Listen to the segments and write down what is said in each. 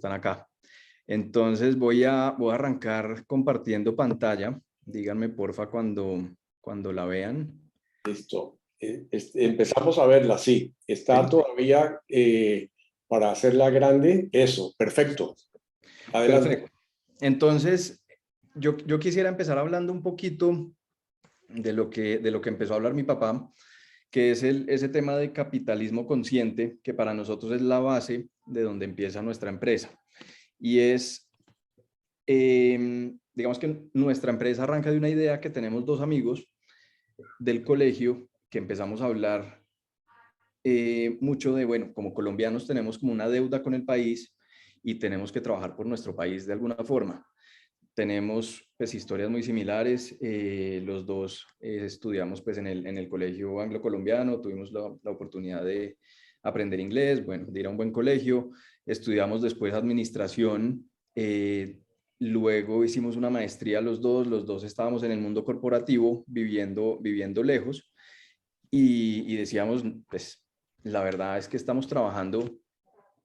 están acá. Entonces voy a arrancar compartiendo pantalla. Díganme porfa cuando la vean. Listo. Empezamos a verla, sí. Está ¿Sí? todavía para hacerla grande. Eso, perfecto. Adelante. Perfecto. Entonces, yo quisiera empezar hablando un poquito de lo que empezó a hablar mi papá, que es ese tema de capitalismo consciente, que para nosotros es la base de donde empieza nuestra empresa. Y digamos que nuestra empresa arranca de una idea que tenemos dos amigos del colegio que empezamos a hablar mucho de, bueno, como colombianos tenemos como una deuda con el país y tenemos que trabajar por nuestro país de alguna forma. Tenemos pues historias muy similares, los dos estudiamos pues en el colegio anglo-colombiano, tuvimos la oportunidad de aprender inglés, bueno, de ir a un buen colegio, estudiamos después administración, luego hicimos una maestría los dos estábamos en el mundo corporativo viviendo lejos y decíamos, pues la verdad es que estamos trabajando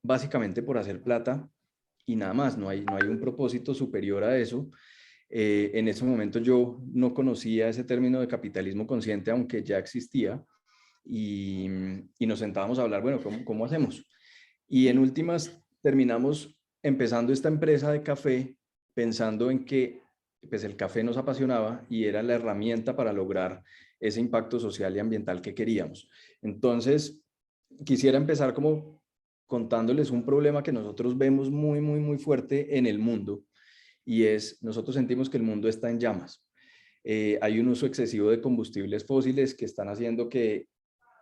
básicamente por hacer plata y nada más, no hay un propósito superior a eso. En ese momento yo no conocía ese término de capitalismo consciente, aunque ya existía, y, y nos sentábamos a hablar, bueno, ¿cómo hacemos? Y en últimas terminamos empezando esta empresa de café pensando en que pues el café nos apasionaba y era la herramienta para lograr ese impacto social y ambiental que queríamos. Entonces, quisiera empezar como contándoles un problema que nosotros vemos muy, muy, muy fuerte en el mundo y es, nosotros sentimos que el mundo está en llamas. Hay un uso excesivo de combustibles fósiles que están haciendo que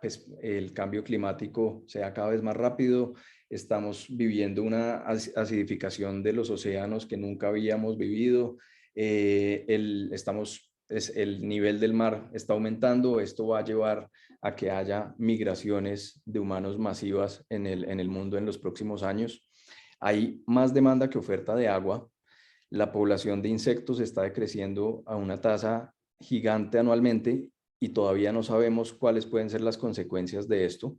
pues, el cambio climático sea cada vez más rápido. Estamos viviendo una acidificación de los océanos que nunca habíamos vivido. El nivel del mar está aumentando. Esto va a llevar a que haya migraciones de humanos masivas en el mundo en los próximos años. Hay más demanda que oferta de agua. La población de insectos está decreciendo a una tasa gigante anualmente y todavía no sabemos cuáles pueden ser las consecuencias de esto.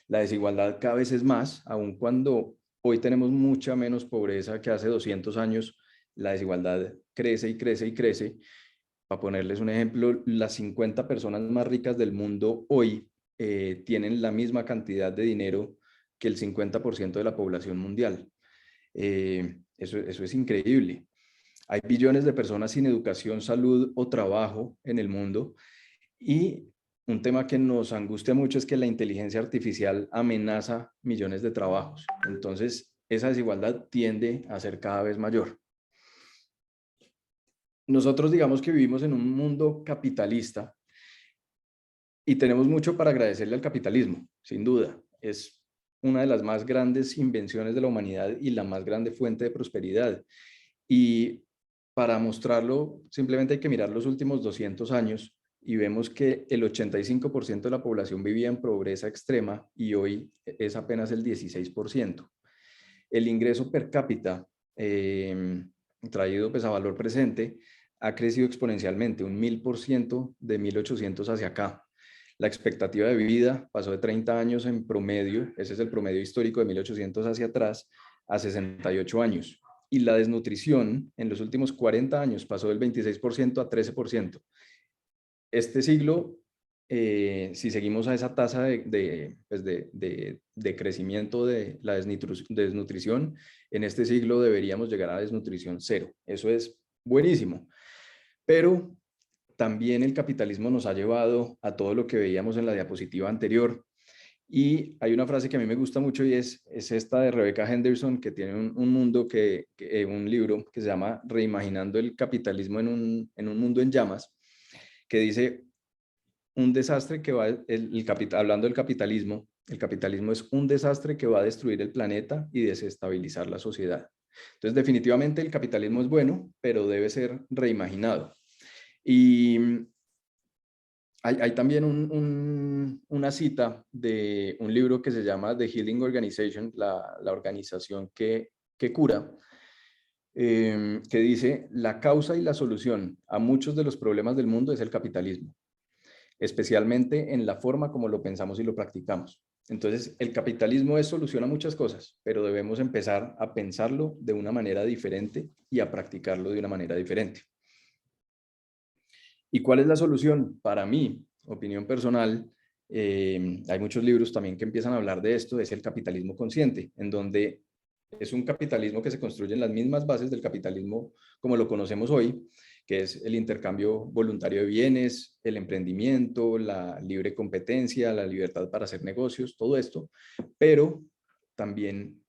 La desigualdad cada vez es más, aun cuando hoy tenemos mucha menos pobreza que hace 200 años, la desigualdad crece y crece y crece. Para ponerles un ejemplo, las 50 personas más ricas del mundo hoy tienen la misma cantidad de dinero que el 50% de la población mundial. Eso es increíble. Hay billones de personas sin educación, salud o trabajo en el mundo y un tema que nos angustia mucho es que la inteligencia artificial amenaza millones de trabajos. Entonces, esa desigualdad tiende a ser cada vez mayor. Nosotros digamos que vivimos en un mundo capitalista y tenemos mucho para agradecerle al capitalismo, sin duda. Es una de las más grandes invenciones de la humanidad y la más grande fuente de prosperidad. Y para mostrarlo, simplemente hay que mirar los últimos 200 años y vemos que el 85% de la población vivía en pobreza extrema y hoy es apenas el 16%. El ingreso per cápita, traído pues a valor presente, ha crecido exponencialmente, un 1000% de 1800 hacia acá. La expectativa de vida pasó de 30 años en promedio, ese es el promedio histórico de 1800 hacia atrás, a 68 años. Y la desnutrición en los últimos 40 años pasó del 26% a 13%. Este siglo, si seguimos a esa tasa de crecimiento de la desnutrición, en este siglo deberíamos llegar a desnutrición cero. Eso es buenísimo. Pero también el capitalismo nos ha llevado a todo lo que veíamos en la diapositiva anterior. Y hay una frase que a mí me gusta mucho y es esta de Rebecca Henderson, que tiene un libro que se llama Reimaginando el capitalismo en un mundo en llamas, que dice, un desastre que va, hablando del capitalismo, el capitalismo es un desastre que va a destruir el planeta y desestabilizar la sociedad. Entonces, definitivamente el capitalismo es bueno, pero debe ser reimaginado. Y hay también una cita de un libro que se llama The Healing Organization, la organización que cura, que dice, la causa y la solución a muchos de los problemas del mundo es el capitalismo, especialmente en la forma como lo pensamos y lo practicamos. Entonces, el capitalismo soluciona muchas cosas, pero debemos empezar a pensarlo de una manera diferente y a practicarlo de una manera diferente. ¿Y cuál es la solución? Para mí, opinión personal, hay muchos libros también que empiezan a hablar de esto, es el capitalismo consciente, en donde es un capitalismo que se construye en las mismas bases del capitalismo como lo conocemos hoy, que es el intercambio voluntario de bienes, el emprendimiento, la libre competencia, la libertad para hacer negocios, todo esto, pero también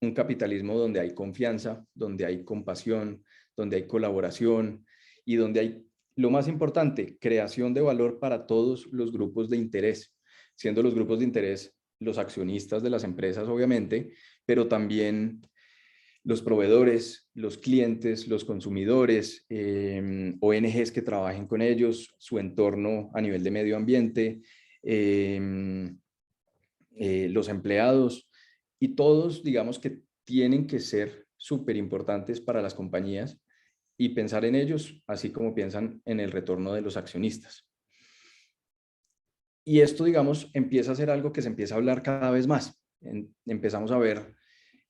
un capitalismo donde hay confianza, donde hay compasión, donde hay colaboración y donde hay, lo más importante, creación de valor para todos los grupos de interés, siendo los grupos de interés los accionistas de las empresas, obviamente, pero también los proveedores, los clientes, los consumidores, ONGs que trabajen con ellos, su entorno a nivel de medio ambiente, los empleados, y todos, digamos que tienen que ser súper importantes para las compañías y pensar en ellos, así como piensan en el retorno de los accionistas. Y esto, digamos, empieza a ser algo que se empieza a hablar cada vez más. Empezamos a ver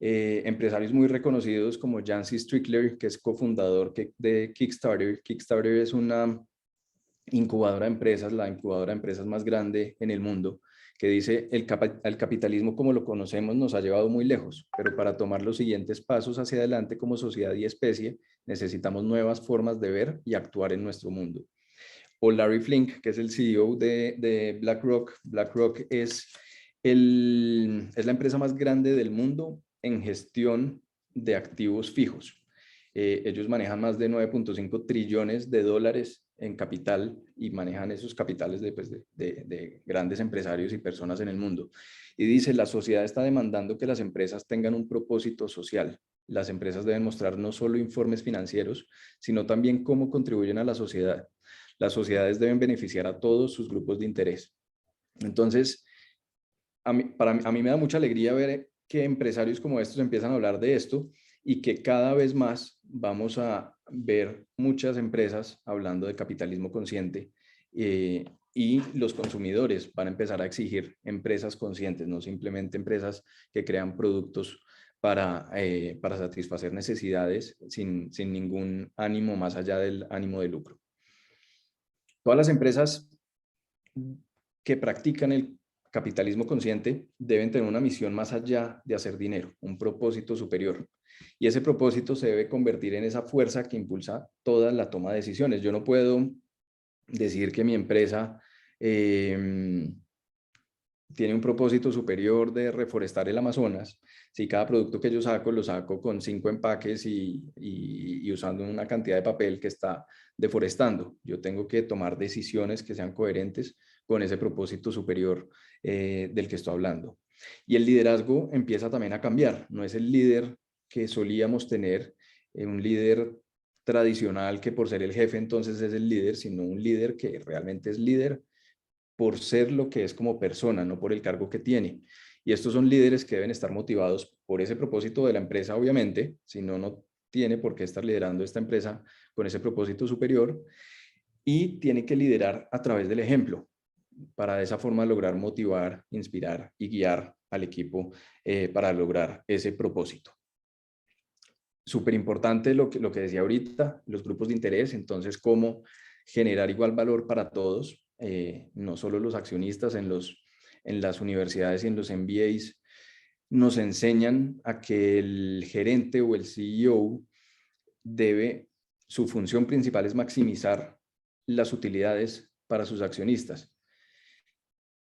empresarios muy reconocidos como Jancy Strickler, que es cofundador de Kickstarter. Kickstarter es una incubadora de empresas, la incubadora de empresas más grande en el mundo, que dice el capitalismo como lo conocemos nos ha llevado muy lejos, pero para tomar los siguientes pasos hacia adelante como sociedad y especie necesitamos nuevas formas de ver y actuar en nuestro mundo. O Larry Flink, que es el CEO de BlackRock. BlackRock es la empresa más grande del mundo en gestión de activos fijos. Ellos manejan más de 9.5 trillones de dólares en capital y manejan esos capitales de grandes empresarios y personas en el mundo. Y dice, la sociedad está demandando que las empresas tengan un propósito social. Las empresas deben mostrar no solo informes financieros, sino también cómo contribuyen a la sociedad. Las sociedades deben beneficiar a todos sus grupos de interés. Entonces, a mí me da mucha alegría ver que empresarios como estos empiezan a hablar de esto y que cada vez más vamos a ver muchas empresas hablando de capitalismo consciente, y los consumidores van a empezar a exigir empresas conscientes, no simplemente empresas que crean productos para satisfacer necesidades sin ningún ánimo más allá del ánimo de lucro. Todas las empresas que practican el capitalismo consciente deben tener una misión más allá de hacer dinero, un propósito superior. Y ese propósito se debe convertir en esa fuerza que impulsa toda la toma de decisiones. Yo no puedo decir que mi empresa tiene un propósito superior de reforestar el Amazonas si cada producto que yo saco lo saco con 5 empaques y usando una cantidad de papel que está deforestando. Yo tengo que tomar decisiones que sean coherentes con ese propósito superior del que estoy hablando. Y el liderazgo empieza también a cambiar. No es el líder que solíamos tener, un líder tradicional que por ser el jefe entonces es el líder, sino un líder que realmente es líder por ser lo que es como persona, no por el cargo que tiene. Y estos son líderes que deben estar motivados por ese propósito de la empresa, obviamente, si no, no tiene por qué estar liderando esta empresa con ese propósito superior, y tiene que liderar a través del ejemplo, para de esa forma lograr motivar, inspirar y guiar al equipo para lograr ese propósito. Súper importante lo que decía ahorita, los grupos de interés, entonces cómo generar igual valor para todos, no solo los accionistas en las universidades y en los MBAs nos enseñan a que el gerente o el CEO su función principal es maximizar las utilidades para sus accionistas.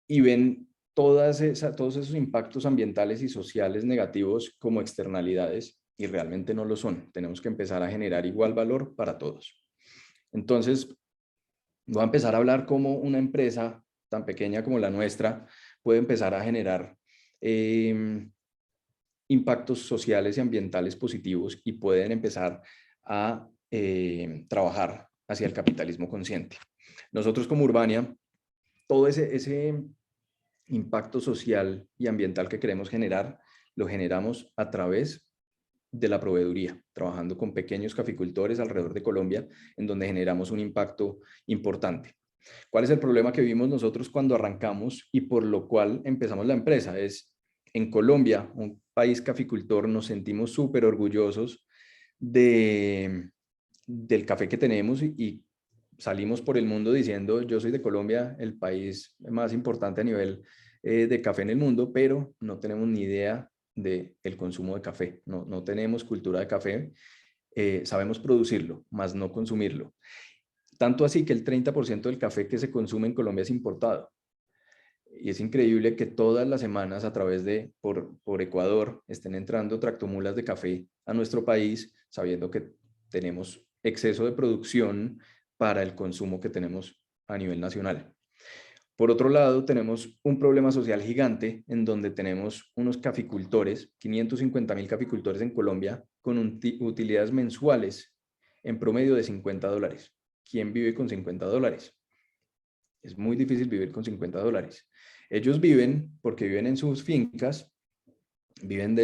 Y ven todos esos impactos ambientales y sociales negativos como externalidades, y realmente no lo son. Tenemos que empezar a generar igual valor para todos. Entonces, voy a empezar a hablar cómo una empresa tan pequeña como la nuestra puede empezar a generar impactos sociales y ambientales positivos y pueden empezar a trabajar hacia el capitalismo consciente. Nosotros como Urbania, todo ese impacto social y ambiental que queremos generar, lo generamos a través de la proveeduría, trabajando con pequeños caficultores alrededor de Colombia, en donde generamos un impacto importante. ¿Cuál es el problema que vimos nosotros cuando arrancamos y por lo cual empezamos la empresa? Es en Colombia, un país caficultor, nos sentimos súper orgullosos del café que tenemos y salimos por el mundo diciendo, yo soy de Colombia, el país más importante a nivel de café en el mundo, pero no tenemos ni idea del consumo de café, no tenemos cultura de café, sabemos producirlo, más no consumirlo. Tanto así que el 30% del café que se consume en Colombia es importado. Y es increíble que todas las semanas a través de, por Ecuador, estén entrando tractomulas de café a nuestro país, sabiendo que tenemos exceso de producción para el consumo que tenemos a nivel nacional. Por otro lado, tenemos un problema social gigante en donde tenemos unos caficultores, 550.000 caficultores en Colombia, con utilidades mensuales en promedio de $50. ¿Quién vive con $50? Es muy difícil vivir con $50. Ellos viven porque viven en sus fincas, viven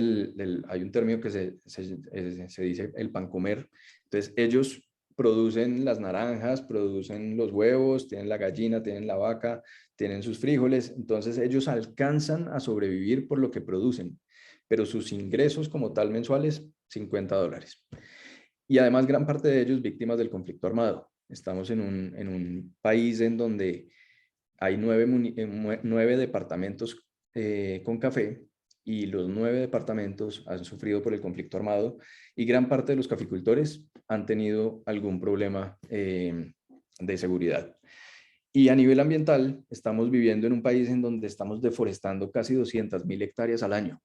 hay un término que se dice el pan comer. Entonces ellos producen las naranjas, producen los huevos, tienen la gallina, tienen la vaca, tienen sus frijoles. Entonces ellos alcanzan a sobrevivir por lo que producen, pero sus ingresos como tal mensuales, $50. Y además gran parte de ellos víctimas del conflicto armado. Estamos en un país en donde hay 9 departamentos con café y los 9 departamentos han sufrido por el conflicto armado y gran parte de los caficultores han tenido algún problema de seguridad. Y a nivel ambiental, estamos viviendo en un país en donde estamos deforestando casi 200.000 hectáreas al año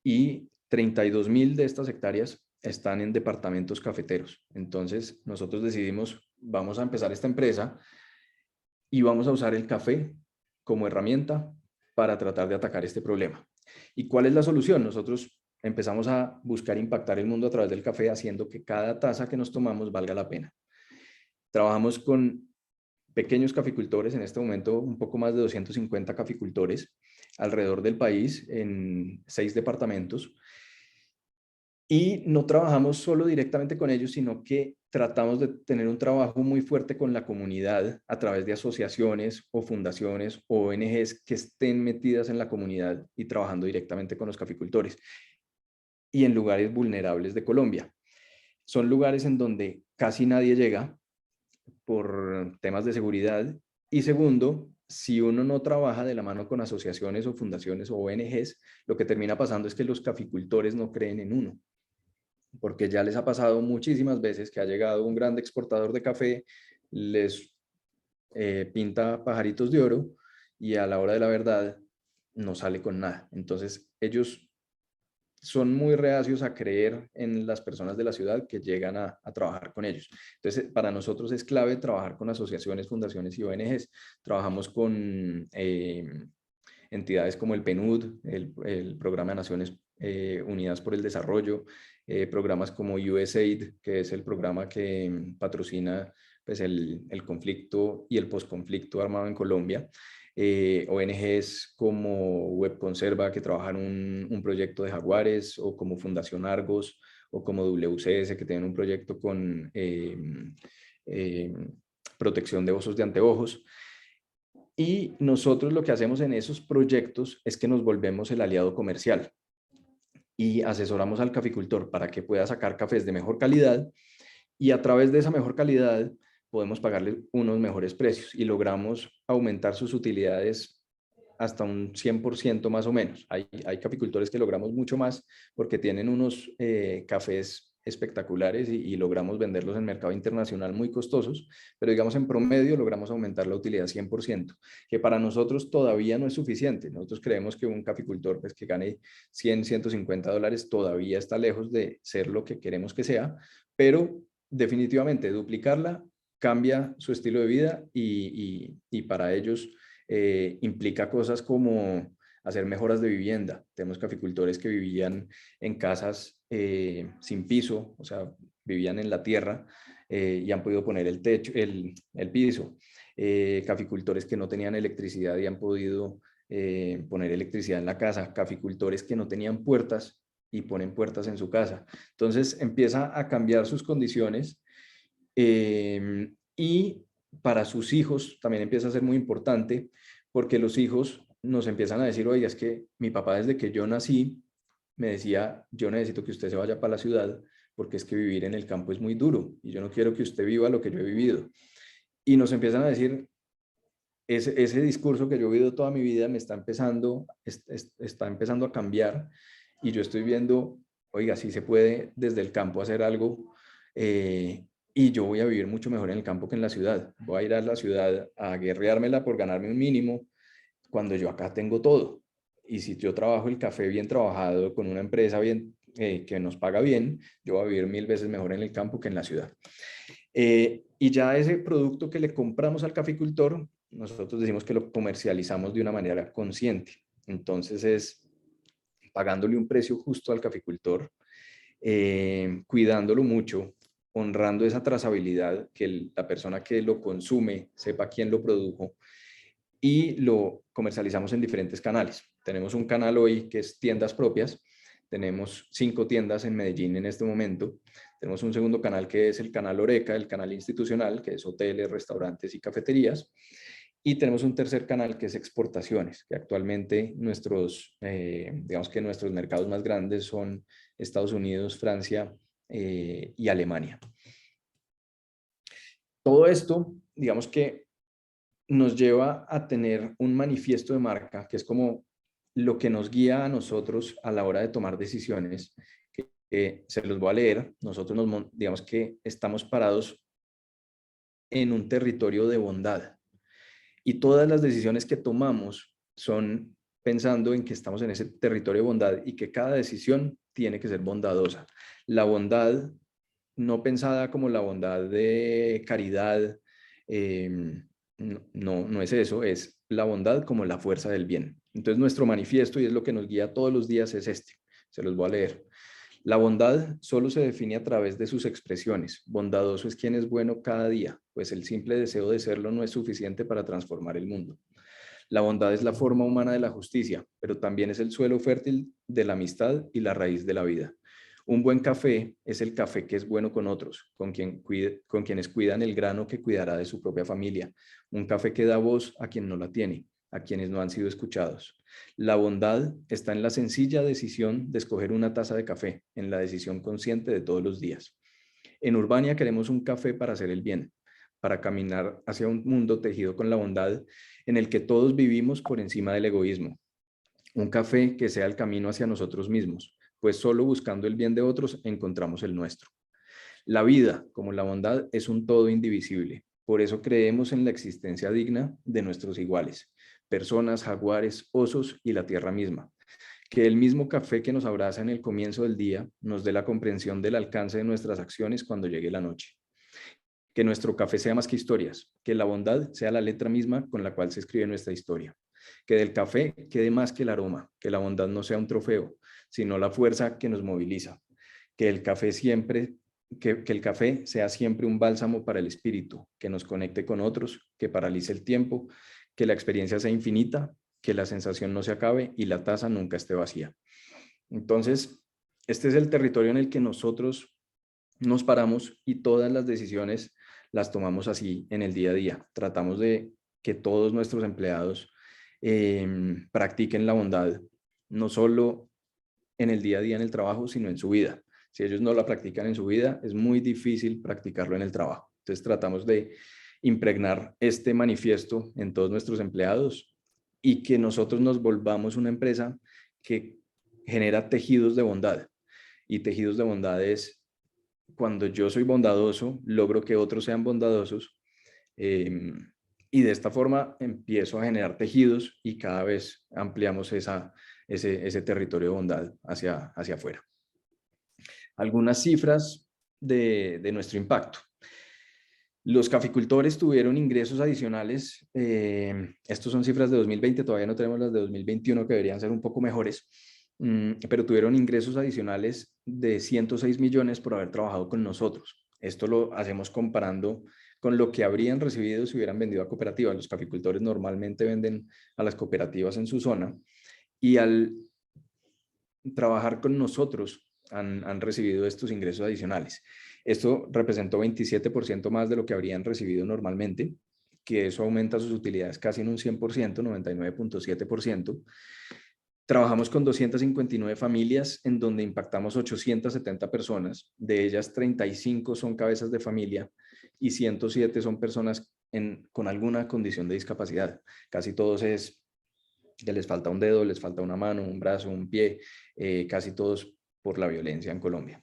y 32.000 de estas hectáreas están en departamentos cafeteros. Entonces, nosotros decidimos, vamos a empezar esta empresa y vamos a usar el café como herramienta para tratar de atacar este problema. ¿Y cuál es la solución? Nosotros empezamos a buscar impactar el mundo a través del café, haciendo que cada taza que nos tomamos valga la pena. Trabajamos con pequeños caficultores, en este momento un poco más de 250 caficultores alrededor del país en 6 departamentos. Y no trabajamos solo directamente con ellos, sino que tratamos de tener un trabajo muy fuerte con la comunidad a través de asociaciones o fundaciones o ONGs que estén metidas en la comunidad y trabajando directamente con los caficultores y en lugares vulnerables de Colombia. Son lugares en donde casi nadie llega por temas de seguridad y segundo, si uno no trabaja de la mano con asociaciones o fundaciones o ONGs, lo que termina pasando es que los caficultores no creen en uno, porque ya les ha pasado muchísimas veces que ha llegado un gran exportador de café, les pinta pajaritos de oro y a la hora de la verdad no sale con nada. Entonces ellos son muy reacios a creer en las personas de la ciudad que llegan a trabajar con ellos. Entonces, para nosotros es clave trabajar con asociaciones, fundaciones y ONGs. Trabajamos con entidades como el PNUD, el Programa de Naciones Unidas por el Desarrollo, programas como USAID, que es el programa que patrocina pues, el conflicto y el posconflicto armado en Colombia. ONGs como Web Conserva, que trabajan un proyecto de jaguares, o como Fundación Argos, o como WCS, que tienen un proyecto con protección de osos de anteojos. Y nosotros lo que hacemos en esos proyectos es que nos volvemos el aliado comercial y asesoramos al caficultor para que pueda sacar cafés de mejor calidad y a través de esa mejor calidad podemos pagarle unos mejores precios y logramos aumentar sus utilidades hasta un 100% más o menos. Hay caficultores que logramos mucho más porque tienen unos cafés espectaculares y logramos venderlos en el mercado internacional muy costosos, pero digamos en promedio logramos aumentar la utilidad 100%, que para nosotros todavía no es suficiente. Nosotros creemos que un caficultor pues, que gane $100, $150 todavía está lejos de ser lo que queremos que sea, pero definitivamente duplicarla cambia su estilo de vida y para ellos implica cosas como hacer mejoras de vivienda. Tenemos caficultores que vivían en casas sin piso, o sea, vivían en la tierra y han podido poner el techo, el piso. Caficultores que no tenían electricidad y han podido poner electricidad en la casa. Caficultores que no tenían puertas y ponen puertas en su casa. Entonces empieza a cambiar sus condiciones y para sus hijos también empieza a ser muy importante, porque los hijos nos empiezan a decir, oiga, es que mi papá desde que yo nací me decía, yo necesito que usted se vaya para la ciudad porque es que vivir en el campo es muy duro y yo no quiero que usted viva lo que yo he vivido. Y nos empiezan a decir, ese discurso que yo he vivido toda mi vida me está empezando a cambiar y yo estoy viendo, oiga, sí se puede desde el campo hacer algo, y yo voy a vivir mucho mejor en el campo que en la ciudad. Voy a ir a la ciudad a guerreármela por ganarme un mínimo cuando yo acá tengo todo. Y si yo trabajo el café bien trabajado con una empresa bien, que nos paga bien, yo voy a vivir 1000 veces mejor en el campo que en la ciudad. Y ya ese producto que le compramos al caficultor, nosotros decimos que lo comercializamos de una manera consciente. Entonces es pagándole un precio justo al caficultor, cuidándolo mucho, honrando esa trazabilidad, que la persona que lo consume sepa quién lo produjo, y lo comercializamos en diferentes canales. Tenemos un canal hoy que es tiendas propias, tenemos 5 tiendas en Medellín en este momento. Tenemos un segundo canal que es el canal Oreca, el canal institucional, que es hoteles, restaurantes y cafeterías. Y tenemos un tercer canal que es exportaciones, que actualmente digamos que nuestros mercados más grandes son Estados Unidos, Francia, y Alemania. Todo esto, digamos que nos lleva a tener un manifiesto de marca, que es como lo que nos guía a nosotros a la hora de tomar decisiones, que se los voy a leer. Nosotros digamos que estamos parados en un territorio de bondad y todas las decisiones que tomamos son pensando en que estamos en ese territorio de bondad y que cada decisión tiene que ser bondadosa. La bondad no pensada como la bondad de caridad, no es eso, es la bondad como la fuerza del bien. Entonces nuestro manifiesto, y es lo que nos guía todos los días, es este. Se los voy a leer. La bondad solo se define a través de sus expresiones. Bondadoso es quien es bueno cada día, pues el simple deseo de serlo no es suficiente para transformar el mundo. La bondad es la forma humana de la justicia, pero también es el suelo fértil de la amistad y la raíz de la vida. Un buen café es el café que es bueno con otros, con quienes cuidan el grano que cuidará de su propia familia. Un café que da voz a quien no la tiene, a quienes no han sido escuchados. La bondad está en la sencilla decisión de escoger una taza de café, en la decisión consciente de todos los días. En Urbania queremos un café para hacer el bien, para caminar hacia un mundo tejido con la bondad, en el que todos vivimos por encima del egoísmo. Un café que sea el camino hacia nosotros mismos, pues solo buscando el bien de otros encontramos el nuestro. La vida, como la bondad, es un todo indivisible. Por eso creemos en la existencia digna de nuestros iguales, personas, jaguares, osos y la tierra misma. Que el mismo café que nos abraza en el comienzo del día nos dé la comprensión del alcance de nuestras acciones cuando llegue la noche. Que nuestro café sea más que historias, que la bondad sea la letra misma con la cual se escribe nuestra historia. Que del café quede más que el aroma, que la bondad no sea un trofeo, sino la fuerza que nos moviliza. Que el café el café sea siempre un bálsamo para el espíritu, que nos conecte con otros, que paralice el tiempo, que la experiencia sea infinita, que la sensación no se acabe y la taza nunca esté vacía. Entonces, este es el territorio en el que nosotros nos paramos y todas las decisiones las tomamos así en el día a día. Tratamos de que todos nuestros empleados practiquen la bondad, no solo en el día a día en el trabajo, sino en su vida. Si ellos no la practican en su vida, es muy difícil practicarlo en el trabajo. Entonces tratamos de impregnar este manifiesto en todos nuestros empleados y que nosotros nos volvamos una empresa que genera tejidos de bondad. Y tejidos de bondad es cuando yo soy bondadoso, logro que otros sean bondadosos, y de esta forma empiezo a generar tejidos y cada vez ampliamos ese territorio de bondad hacia afuera. Algunas cifras de nuestro impacto. Los caficultores tuvieron ingresos adicionales, estos son cifras de 2020, todavía no tenemos las de 2021 que deberían ser un poco mejores, pero tuvieron ingresos adicionales de 106 millones por haber trabajado con nosotros. Esto lo hacemos comparando con lo que habrían recibido si hubieran vendido a cooperativas. Los caficultores normalmente venden a las cooperativas en su zona y al trabajar con nosotros han recibido estos ingresos adicionales. Esto representó 27% más de lo que habrían recibido normalmente que eso aumenta sus utilidades casi en un 100%, 99.7%. Trabajamos con 259 familias en donde impactamos 870 personas, de ellas 35 son cabezas de familia y 107 son personas con alguna condición de discapacidad. Casi todos es que les falta un dedo, les falta una mano, un brazo, un pie, casi todos por la violencia en Colombia.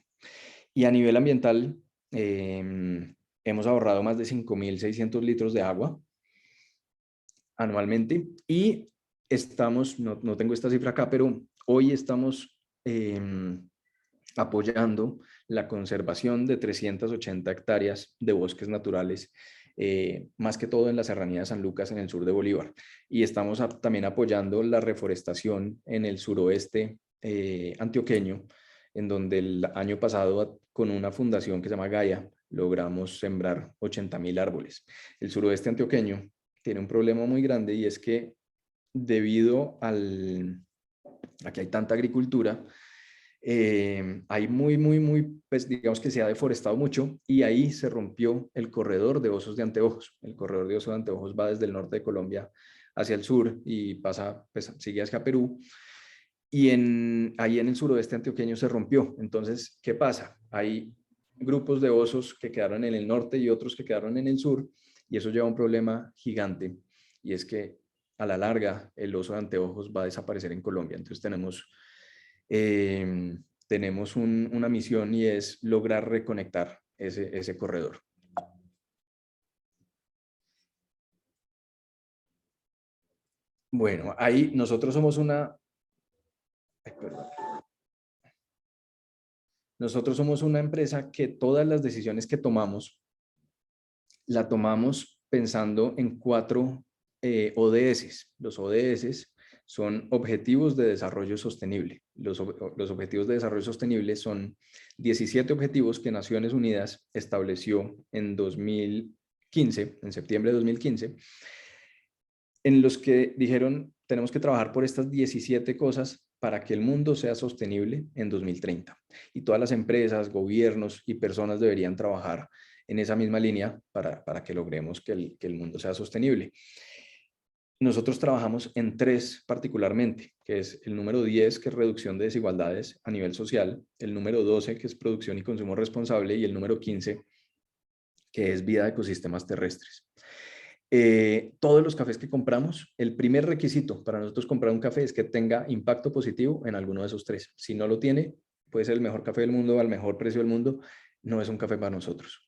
Y a nivel ambiental, hemos ahorrado más de 5.600 litros de agua anualmente y estamos, no tengo esta cifra acá, pero hoy estamos apoyando la conservación de 380 hectáreas de bosques naturales, más que todo en la serranía de San Lucas, en el sur de Bolívar. Y estamos también apoyando la reforestación en el suroeste antioqueño, en donde el año pasado, con una fundación que se llama Gaia, logramos sembrar 80.000 árboles. El suroeste antioqueño tiene un problema muy grande y es que debido a que hay tanta agricultura, hay pues digamos que se ha deforestado mucho y ahí se rompió el corredor de osos de anteojos. El corredor de osos de anteojos va desde el norte de Colombia hacia el sur y pasa, pues sigue hacia Perú. Y ahí en el suroeste antioqueño se rompió. Entonces, ¿qué pasa? Hay grupos de osos que quedaron en el norte y otros que quedaron en el sur, y eso lleva a un problema gigante, y es que a la larga el oso de anteojos va a desaparecer en Colombia. Entonces tenemos una misión y es lograr reconectar ese corredor. Bueno, ahí nosotros somos Nosotros somos una empresa que todas las decisiones que tomamos, la tomamos pensando en 4 ODS. Los ODS son Objetivos de Desarrollo Sostenible. Los Objetivos de Desarrollo Sostenible son 17 objetivos que Naciones Unidas estableció en 2015, en septiembre de 2015, en los que dijeron, tenemos que trabajar por estas 17 cosas para que el mundo sea sostenible en 2030. Y todas las empresas, gobiernos y personas deberían trabajar en esa misma línea para que logremos que el mundo sea sostenible. Nosotros trabajamos en 3 particularmente, que es el número 10, que es reducción de desigualdades a nivel social, el número 12, que es producción y consumo responsable, y el número 15, que es vida de ecosistemas terrestres. Todos los cafés que compramos, el primer requisito para nosotros comprar un café es que tenga impacto positivo en alguno de esos 3. Si no lo tiene, puede ser el mejor café del mundo, al mejor precio del mundo, no es un café para nosotros.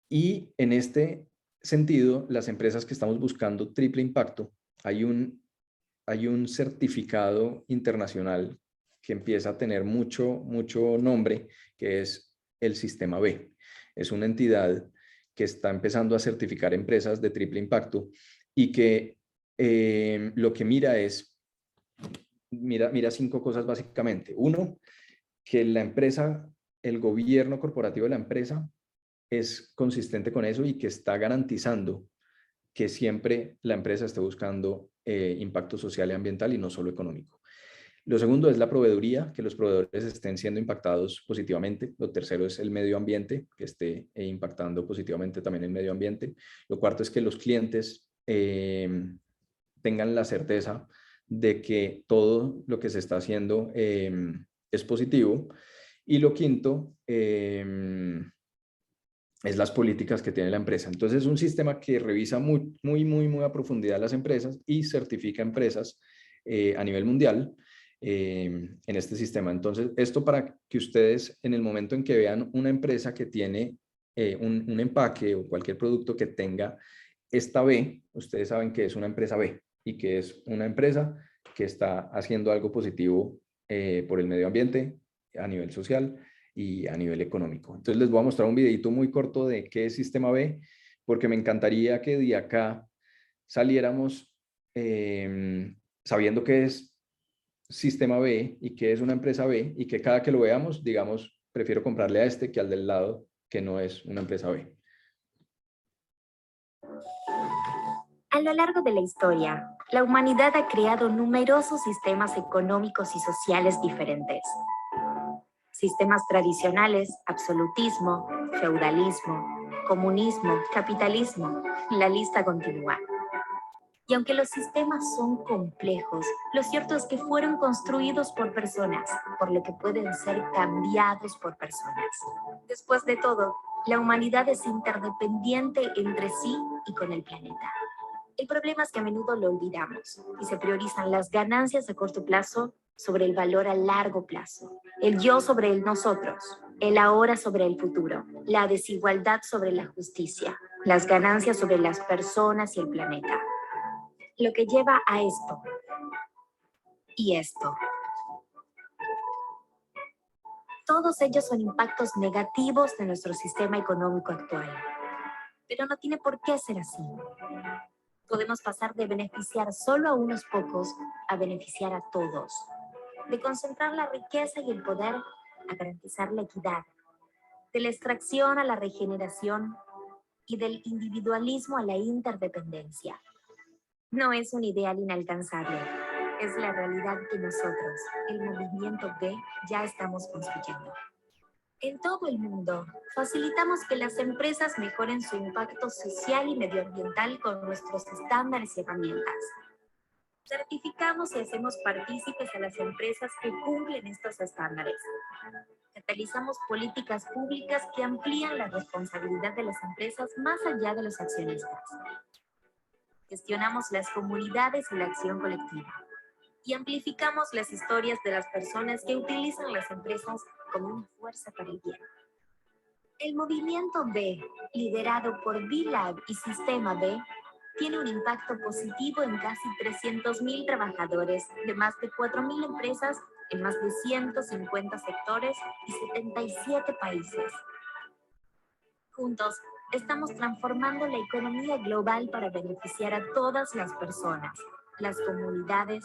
Y en este sentido, las empresas que estamos buscando triple impacto, hay un certificado internacional que empieza a tener mucho nombre, que es el Sistema B. Es una entidad que está empezando a certificar empresas de triple impacto y que lo que mira 5 cosas básicamente. 1, que la empresa, el gobierno corporativo de la empresa es consistente con eso y que está garantizando que siempre la empresa esté buscando impacto social y ambiental y no solo económico. Lo segundo es la proveeduría, que los proveedores estén siendo impactados positivamente. Lo tercero es el medio ambiente, que esté impactando positivamente también el medio ambiente. Lo cuarto es que los clientes tengan la certeza de que todo lo que se está haciendo es positivo. Y lo quinto es las políticas que tiene la empresa. Entonces es un sistema que revisa muy a profundidad las empresas y certifica empresas a nivel mundial en este sistema. Entonces, esto para que ustedes en el momento en que vean una empresa que tiene un empaque o cualquier producto que tenga esta B, ustedes saben que es una empresa B y que es una empresa que está haciendo algo positivo por el medio ambiente, a nivel social y a nivel económico. Entonces les voy a mostrar un videito muy corto de qué es Sistema B, porque me encantaría que de acá saliéramos sabiendo qué es Sistema B y qué es una empresa B, y que cada que lo veamos, digamos, prefiero comprarle a este que al del lado, que no es una empresa B. A lo largo de la historia, la humanidad ha creado numerosos sistemas económicos y sociales diferentes. Sistemas tradicionales, absolutismo, feudalismo, comunismo, capitalismo, la lista continúa. Y aunque los sistemas son complejos, lo cierto es que fueron construidos por personas, por lo que pueden ser cambiados por personas. Después de todo, la humanidad es interdependiente entre sí y con el planeta. El problema es que a menudo lo olvidamos y se priorizan las ganancias a corto plazo sobre el valor a largo plazo, el yo sobre el nosotros, el ahora sobre el futuro, la desigualdad sobre la justicia, las ganancias sobre las personas y el planeta. Lo que lleva a esto y esto. Todos ellos son impactos negativos de nuestro sistema económico actual. Pero no tiene por qué ser así. Podemos pasar de beneficiar solo a unos pocos a beneficiar a todos. De concentrar la riqueza y el poder a garantizar la equidad. De la extracción a la regeneración y del individualismo a la interdependencia. No es un ideal inalcanzable, es la realidad que nosotros, el movimiento B, ya estamos construyendo. En todo el mundo, facilitamos que las empresas mejoren su impacto social y medioambiental con nuestros estándares y herramientas. Certificamos y hacemos partícipes a las empresas que cumplen estos estándares. Catalizamos políticas públicas que amplían la responsabilidad de las empresas más allá de los accionistas. Gestionamos las comunidades y la acción colectiva. Y amplificamos las historias de las personas que utilizan las empresas como una fuerza para el bien. El movimiento B, liderado por B-Lab y Sistema B, tiene un impacto positivo en casi 300.000 trabajadores de más de 4.000 empresas en más de 150 sectores y 77 países. Juntos, estamos transformando la economía global para beneficiar a todas las personas, las comunidades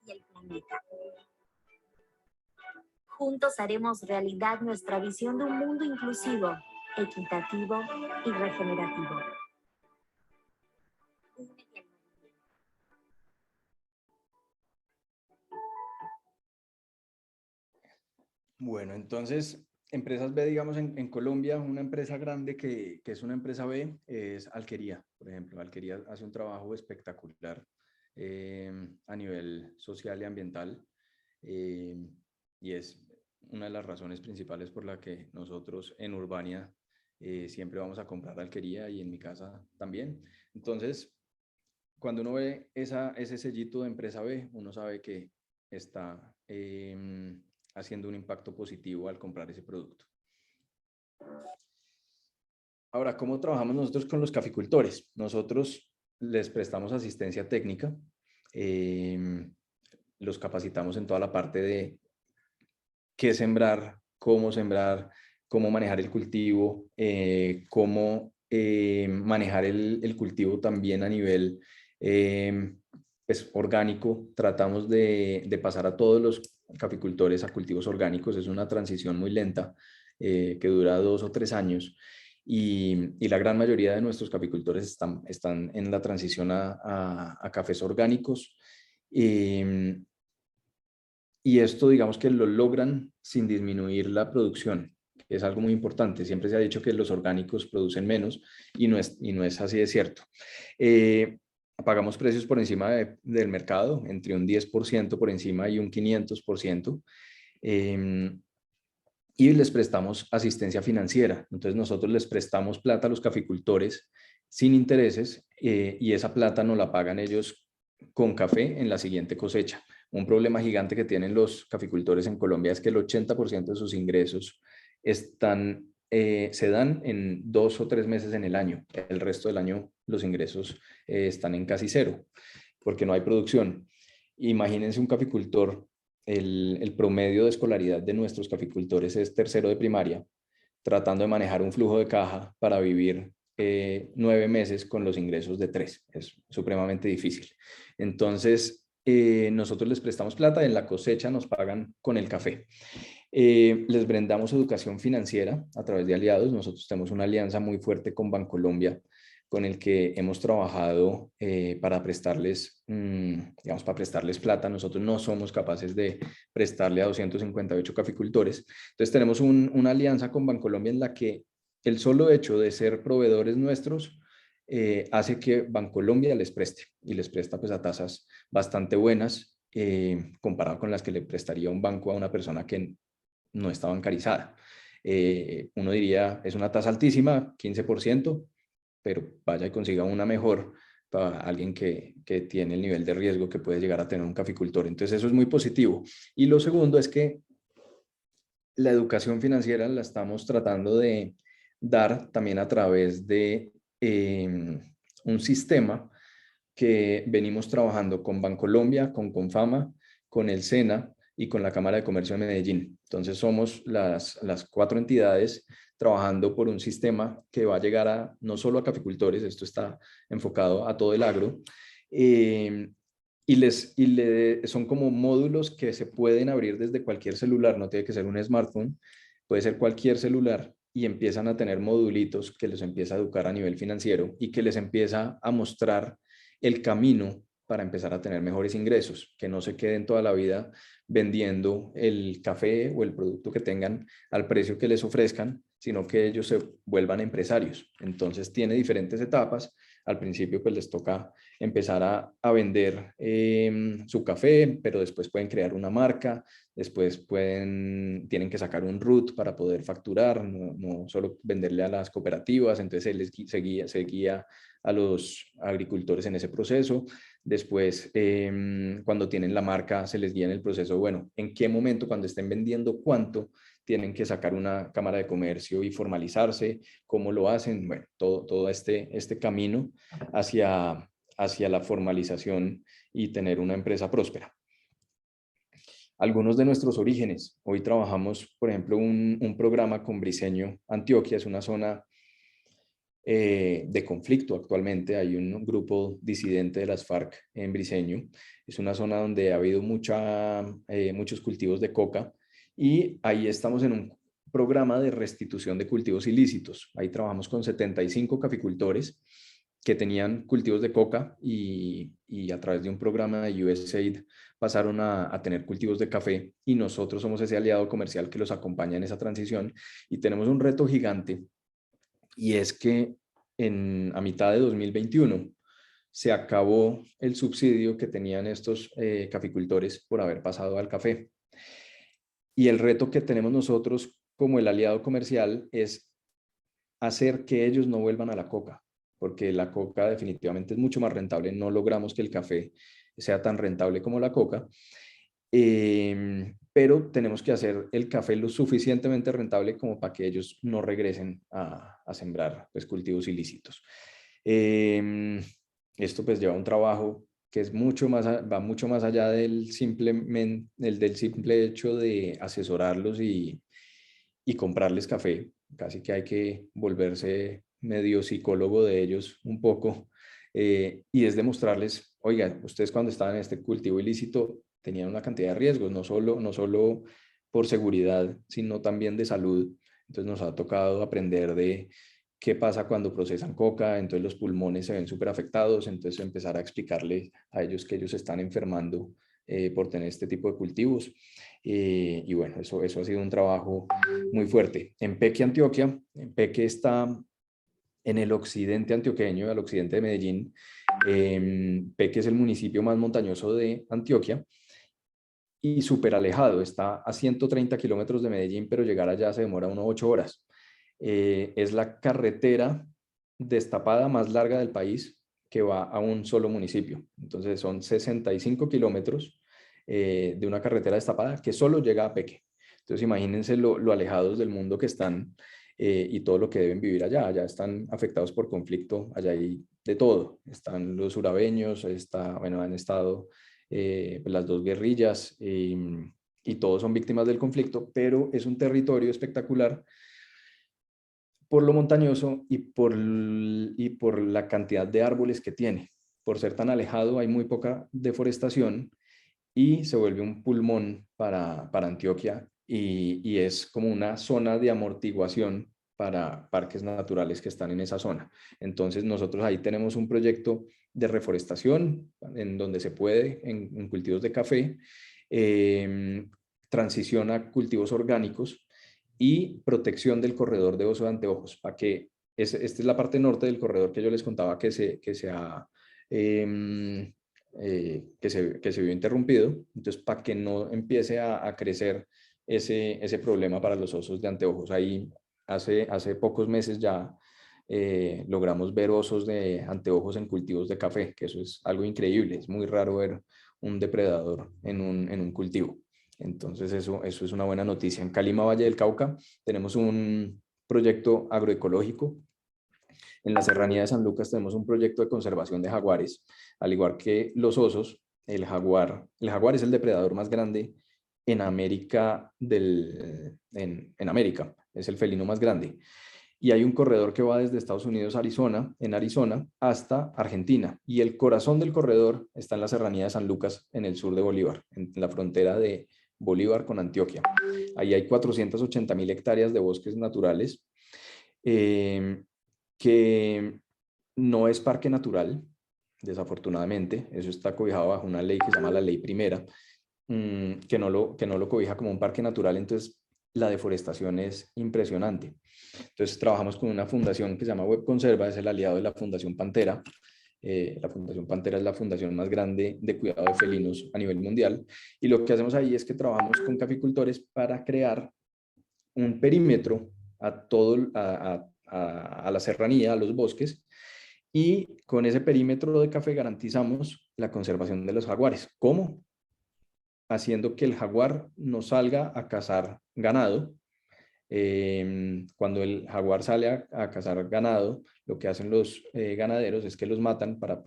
y el planeta. Juntos haremos realidad nuestra visión de un mundo inclusivo, equitativo y regenerativo. Bueno, entonces, empresas B, digamos, en Colombia, una empresa grande que es una empresa B es Alquería, por ejemplo. Alquería hace un trabajo espectacular a nivel social y ambiental y es una de las razones principales por la que nosotros en Urbania siempre vamos a comprar Alquería y en mi casa también. Entonces, cuando uno ve ese sellito de empresa B, uno sabe que está haciendo un impacto positivo al comprar ese producto. Ahora, ¿cómo trabajamos nosotros con los caficultores? Nosotros les prestamos asistencia técnica, los capacitamos en toda la parte de qué sembrar, cómo manejar el cultivo, cómo manejar el cultivo también a nivel pues, orgánico. Tratamos de pasar a todos los caficultores a cultivos orgánicos. Es una transición muy lenta que dura 2 o 3 años y la gran mayoría de nuestros caficultores están en la transición a cafés orgánicos. Y esto, digamos que lo logran sin disminuir la producción, que es algo muy importante. Siempre se ha dicho que los orgánicos producen menos y no es así de cierto. Pagamos precios por encima del mercado, entre un 10% por encima y un 500%. Y les prestamos asistencia financiera. Entonces nosotros les prestamos plata a los caficultores sin intereses y esa plata nos la pagan ellos con café en la siguiente cosecha. Un problema gigante que tienen los caficultores en Colombia es que el 80% de sus ingresos se dan en 2 o 3 meses en el año. El resto del año los ingresos están en casi cero, porque no hay producción. Imagínense un caficultor, el promedio de escolaridad de nuestros caficultores es tercero de primaria, tratando de manejar un flujo de caja para vivir 9 meses con los ingresos de 3. Es supremamente difícil. Entonces, nosotros les prestamos plata, en la cosecha nos pagan con el café. Les brindamos educación financiera a través de aliados. Nosotros tenemos una alianza muy fuerte con Bancolombia, con el que hemos trabajado para prestarles, digamos, para prestarles plata. Nosotros no somos capaces de prestarle a 258 caficultores. Entonces tenemos una alianza con Bancolombia en la que el solo hecho de ser proveedores nuestros hace que Bancolombia les preste, y les presta pues a tasas bastante buenas comparado con las que le prestaría un banco a una persona que no está bancarizada. Uno diría, es una tasa altísima, 15%, pero vaya y consiga una mejor para alguien que tiene el nivel de riesgo que puede llegar a tener un caficultor. Entonces eso es muy positivo. Y lo segundo es que la educación financiera la estamos tratando de dar también a través de un sistema que venimos trabajando con Bancolombia, con Confama, con el SENA y con la Cámara de Comercio de Medellín. Entonces somos las 4 entidades trabajando por un sistema que va a llegar a no solo a caficultores, esto está enfocado a todo el agro, son como módulos que se pueden abrir desde cualquier celular, no tiene que ser un smartphone, puede ser cualquier celular, y empiezan a tener modulitos que les empieza a educar a nivel financiero y que les empieza a mostrar el camino para empezar a tener mejores ingresos, que no se queden toda la vida vendiendo el café o el producto que tengan al precio que les ofrezcan, sino que ellos se vuelvan empresarios. Entonces tiene diferentes etapas. Al principio pues les toca empezar a vender su café, pero después pueden crear una marca, después tienen que sacar un RUT para poder facturar, no solo venderle a las cooperativas, entonces se guía a los agricultores en ese proceso. Después, cuando tienen la marca, se les guía en el proceso, bueno, en qué momento, cuando estén vendiendo, cuánto tienen que sacar una cámara de comercio y formalizarse, cómo lo hacen, bueno, todo este camino hacia la formalización y tener una empresa próspera. Algunos de nuestros orígenes. Hoy trabajamos, por ejemplo, un programa con Briceño, Antioquia, es una zona de conflicto actualmente. Hay un grupo disidente de las FARC en Briceño. Es una zona donde ha habido muchos cultivos de coca, y ahí estamos en un programa de restitución de cultivos ilícitos. Ahí trabajamos con 75 caficultores que tenían cultivos de coca y a través de un programa de USAID pasaron a tener cultivos de café, y nosotros somos ese aliado comercial que los acompaña en esa transición, y tenemos un reto gigante, y es que a mitad de 2021 se acabó el subsidio que tenían estos caficultores por haber pasado al café. Y el reto que tenemos nosotros como el aliado comercial es hacer que ellos no vuelvan a la coca, porque la coca definitivamente es mucho más rentable. No logramos que el café sea tan rentable como la coca, pero tenemos que hacer el café lo suficientemente rentable como para que ellos no regresen a sembrar pues, cultivos ilícitos. Esto pues lleva un trabajo que es va mucho más allá del simple hecho de asesorarlos y comprarles café. Casi que hay que volverse medio psicólogo de ellos un poco, y es demostrarles, oigan, ustedes cuando estaban en este cultivo ilícito tenían una cantidad de riesgos, no solo por seguridad, sino también de salud. Entonces nos ha tocado aprender de qué pasa cuando procesan coca, entonces los pulmones se ven súper afectados, entonces empezar a explicarles a ellos que ellos se están enfermando por tener este tipo de cultivos. Y bueno, eso ha sido un trabajo muy fuerte. En Peque, Antioquia, Peque está en el occidente antioqueño, al occidente de Medellín. Peque es el municipio más montañoso de Antioquia y súper alejado, está a 130 kilómetros de Medellín, pero llegar allá se demora unas 8 horas. Es la carretera destapada más larga del país que va a un solo municipio. Entonces son 65 kilómetros de una carretera destapada que solo llega a Peque. Entonces imagínense lo alejados del mundo que están y todo lo que deben vivir allá. Allá están afectados por conflicto, allá hay de todo. Están los urabeños, han estado las dos guerrillas y todos son víctimas del conflicto, pero es un territorio espectacular por lo montañoso y por la cantidad de árboles que tiene. Por ser tan alejado hay muy poca deforestación y se vuelve un pulmón para Antioquia, y es como una zona de amortiguación para parques naturales que están en esa zona. Entonces nosotros ahí tenemos un proyecto de reforestación en donde se puede, en cultivos de café, transición a cultivos orgánicos, y protección del corredor de oso de anteojos, para que esta es la parte norte del corredor que yo les contaba que se vio interrumpido. Entonces, para que no empiece a crecer ese problema para los osos de anteojos. Ahí hace pocos meses ya logramos ver osos de anteojos en cultivos de café, que eso es algo increíble. Es muy raro ver un depredador en un cultivo. Entonces eso es una buena noticia. En Calima, Valle del Cauca, tenemos un proyecto agroecológico. En la Serranía de San Lucas tenemos un proyecto de conservación de jaguares. Al igual que los osos, el jaguar es el depredador más grande en América, en América. Es el felino más grande. Y hay un corredor que va desde Estados Unidos a Arizona, hasta Argentina. Y el corazón del corredor está en la Serranía de San Lucas, en el sur de Bolívar, en la frontera de Bolívar con Antioquia. Ahí hay 480.000 hectáreas de bosques naturales, que no es parque natural, desafortunadamente. Eso está cobijado bajo una ley que se llama la Ley Primera, que no lo cobija como un parque natural. Entonces, la deforestación es impresionante. Entonces, trabajamos con una fundación que se llama Web Conserva, es el aliado de la Fundación Pantera. La Fundación Pantera es la fundación más grande de cuidado de felinos a nivel mundial. Y lo que hacemos ahí es que trabajamos con caficultores para crear un perímetro a la serranía, a los bosques, y con ese perímetro de café garantizamos la conservación de los jaguares. ¿Cómo? Haciendo que el jaguar no salga a cazar ganado. Cuando el jaguar sale a cazar ganado, lo que hacen los ganaderos es que los matan para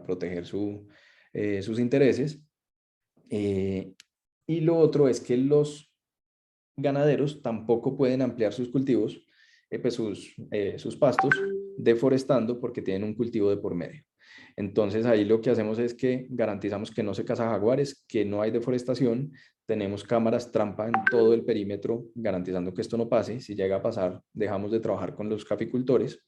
proteger sus intereses. Y lo otro es que los ganaderos tampoco pueden ampliar sus cultivos, sus pastos, deforestando, porque tienen un cultivo de por medio. Entonces ahí lo que hacemos es que garantizamos que no se caza jaguares, que no hay deforestación. Tenemos cámaras trampa en todo el perímetro garantizando que esto no pase. Si llega a pasar, dejamos de trabajar con los caficultores,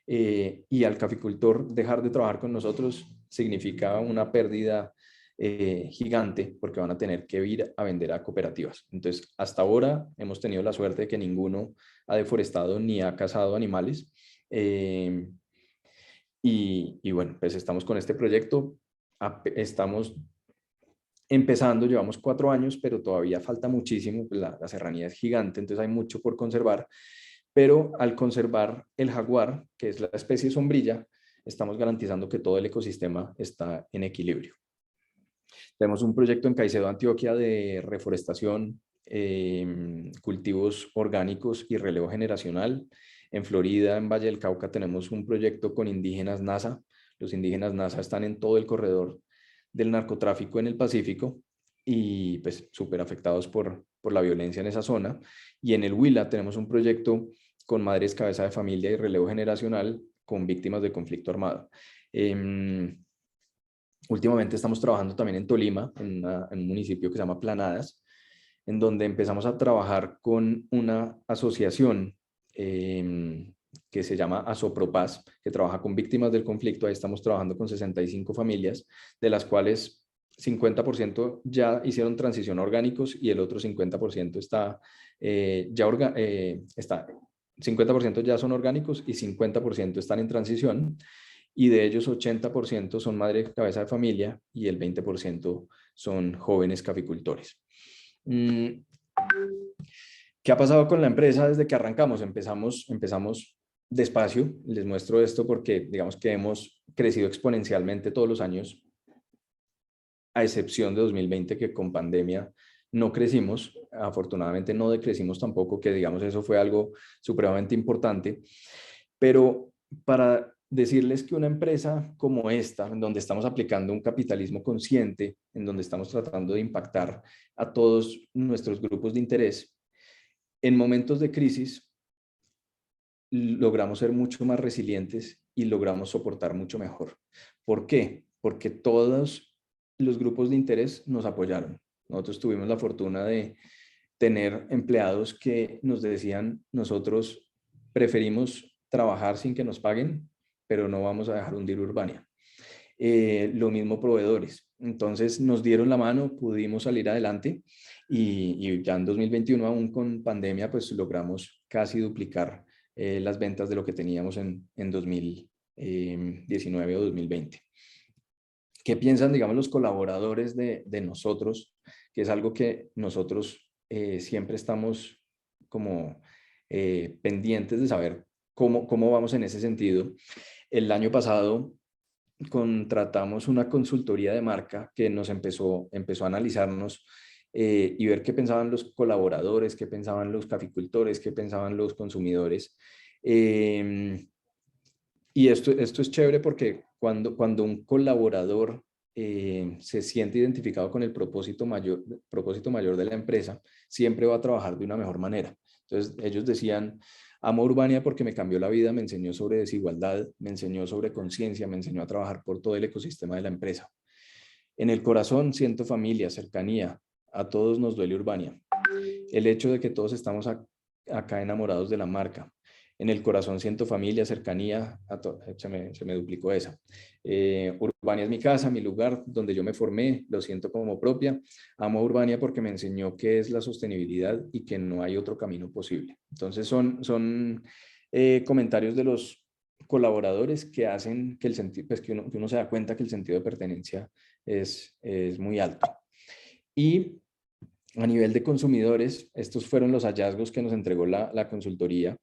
y al caficultor dejar de trabajar con nosotros significa una pérdida gigante, porque van a tener que ir a vender a cooperativas. Entonces, hasta ahora hemos tenido la suerte de que ninguno ha deforestado ni ha cazado animales. Y bueno, pues estamos con este proyecto, estamos empezando, llevamos 4 años, pero todavía falta muchísimo. La serranía es gigante, entonces hay mucho por conservar, pero al conservar el jaguar, que es la especie sombrilla, estamos garantizando que todo el ecosistema está en equilibrio. Tenemos un proyecto en Caicedo, Antioquia, de reforestación, cultivos orgánicos y relevo generacional. En Florida, en Valle del Cauca, tenemos un proyecto con indígenas NASA. Los indígenas NASA están en todo el corredor del narcotráfico en el Pacífico y pues súper afectados por la violencia en esa zona. Y en el Huila tenemos un proyecto con madres cabeza de familia y relevo generacional con víctimas de conflicto armado. Últimamente estamos trabajando también en Tolima, en un municipio que se llama Planadas, en donde empezamos a trabajar con una asociación que se llama Asopropaz, que trabaja con víctimas del conflicto. Ahí estamos trabajando con 65 familias, de las cuales 50% ya hicieron transición a orgánicos y el otro 50% está 50% ya son orgánicos y 50% están en transición. Y de ellos 80% son madre cabeza de familia y el 20% son jóvenes caficultores. ¿Qué ha pasado con la empresa desde que arrancamos? Empezamos despacio. Les muestro esto porque digamos que hemos crecido exponencialmente todos los años, a excepción de 2020, que con pandemia no crecimos. Afortunadamente no decrecimos tampoco, que digamos eso fue algo supremamente importante. Pero para decirles que una empresa como esta, en donde estamos aplicando un capitalismo consciente, en donde estamos tratando de impactar a todos nuestros grupos de interés, en momentos de crisis logramos ser mucho más resilientes y logramos soportar mucho mejor. ¿Por qué? Porque todos los grupos de interés nos apoyaron. Nosotros tuvimos la fortuna de tener empleados que nos decían: nosotros preferimos trabajar sin que nos paguen, pero no vamos a dejar hundir Urbania. Lo mismo proveedores. Entonces nos dieron la mano, pudimos salir adelante y ya en 2021, aún con pandemia, pues logramos casi duplicar las ventas de lo que teníamos en 2019 o 2020. ¿Qué piensan, digamos, los colaboradores de nosotros? Que es algo que nosotros siempre estamos como pendientes de saber cómo vamos en ese sentido. El año pasado contratamos una consultoría de marca que nos empezó a analizarnos y ver qué pensaban los colaboradores, qué pensaban los caficultores, qué pensaban los consumidores. Y esto es chévere porque cuando un colaborador se siente identificado con el propósito mayor de la empresa, siempre va a trabajar de una mejor manera. Entonces ellos decían: amo Urbania porque me cambió la vida, me enseñó sobre desigualdad, me enseñó sobre conciencia, me enseñó a trabajar por todo el ecosistema de la empresa. En el corazón siento familia, cercanía, a todos nos duele Urbania. El hecho de que todos estamos acá enamorados de la marca. En el corazón siento familia, cercanía, se me duplicó esa. Urbania es mi casa, mi lugar donde yo me formé, lo siento como propia. Amo a Urbania porque me enseñó qué es la sostenibilidad y que no hay otro camino posible. Entonces son comentarios de los colaboradores que hacen que, pues que uno se da cuenta que el sentido de pertenencia es muy alto. Y a nivel de consumidores, estos fueron los hallazgos que nos entregó la consultoría.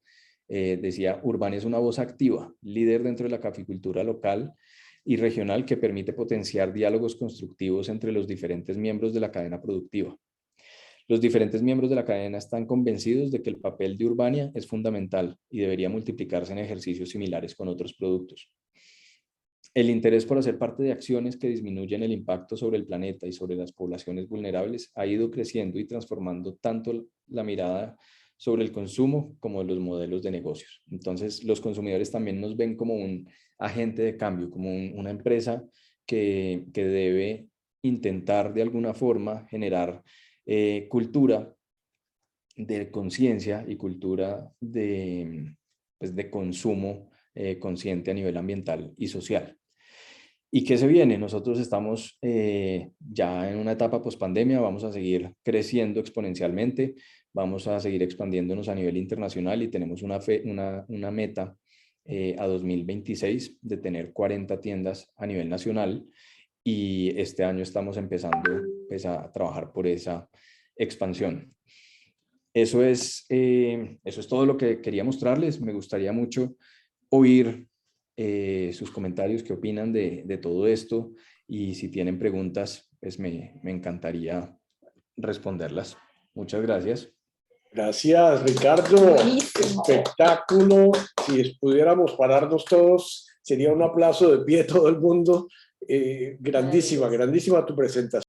Decía: Urbania es una voz activa, líder dentro de la caficultura local y regional que permite potenciar diálogos constructivos entre los diferentes miembros de la cadena productiva. Los diferentes miembros de la cadena están convencidos de que el papel de Urbania es fundamental y debería multiplicarse en ejercicios similares con otros productos. El interés por hacer parte de acciones que disminuyen el impacto sobre el planeta y sobre las poblaciones vulnerables ha ido creciendo y transformando tanto la mirada sobre el consumo como los modelos de negocios. Entonces, los consumidores también nos ven como un agente de cambio, como una empresa que debe intentar de alguna forma generar cultura de conciencia y cultura de consumo consciente a nivel ambiental y social. ¿Y qué se viene? Nosotros estamos ya en una etapa post-pandemia, vamos a seguir creciendo exponencialmente, vamos a seguir expandiéndonos a nivel internacional y tenemos una meta a 2026 de tener 40 tiendas a nivel nacional y este año estamos empezando pues, a trabajar por esa expansión. Eso es todo lo que quería mostrarles. Me gustaría mucho oír sus comentarios, qué opinan de todo esto y si tienen preguntas, pues me encantaría responderlas. Muchas gracias. Gracias, Ricardo. Buenísimo. Espectáculo. Si pudiéramos pararnos todos, sería un aplauso de pie todo el mundo. Grandísima, grandísima tu presentación.